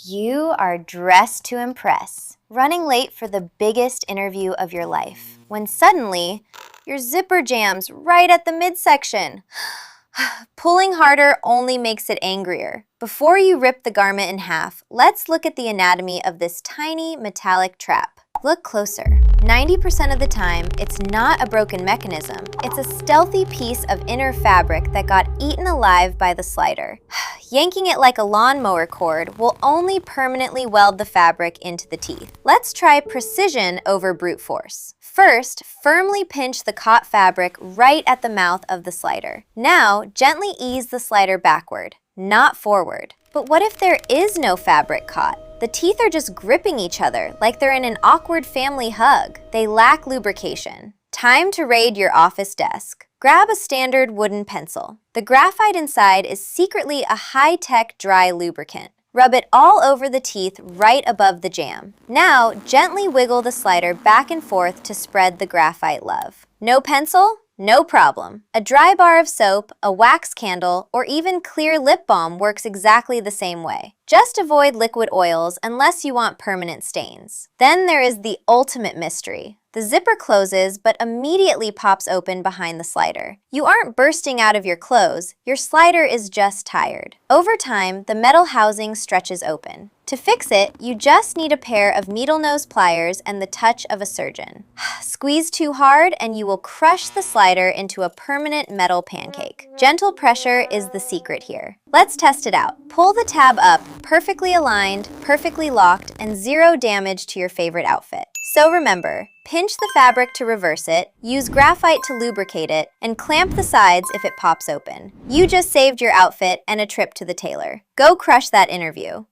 You are dressed to impress, running late for the biggest interview of your life, when suddenly your zipper jams right at the midsection. Pulling harder only makes it angrier. Before you rip the garment in half, let's look at the anatomy of this tiny metallic trap. Look closer. 90% of the time, it's not a broken mechanism. It's a stealthy piece of inner fabric that got eaten alive by the slider. Yanking it like a lawnmower cord will only permanently weld the fabric into the teeth. Let's try precision over brute force. First, firmly pinch the caught fabric right at the mouth of the slider. Now, gently ease the slider backward, not forward. But what if there is no fabric caught? The teeth are just gripping each other like they're in an awkward family hug. They lack lubrication. Time to raid your office desk. Grab a standard wooden pencil. The graphite inside is secretly a high-tech dry lubricant. Rub it all over the teeth right above the jam. Now, gently wiggle the slider back and forth to spread the graphite love. No pencil? No problem. A dry bar of soap, a wax candle, or even clear lip balm works exactly the same way. Just avoid liquid oils unless you want permanent stains. Then there is the ultimate mystery. The zipper closes but immediately pops open behind the slider. You aren't bursting out of your clothes, your slider is just tired. Over time, the metal housing stretches open. To fix it, you just need a pair of needle-nose pliers and the touch of a surgeon. Squeeze too hard and you will crush the slider into a permanent metal pancake. Gentle pressure is the secret here. Let's test it out. Pull the tab up, perfectly aligned, perfectly locked, and zero damage to your favorite outfit. So remember, pinch the fabric to reverse it, use graphite to lubricate it, and clamp the sides if it pops open. You just saved your outfit and a trip to the tailor. Go crush that interview.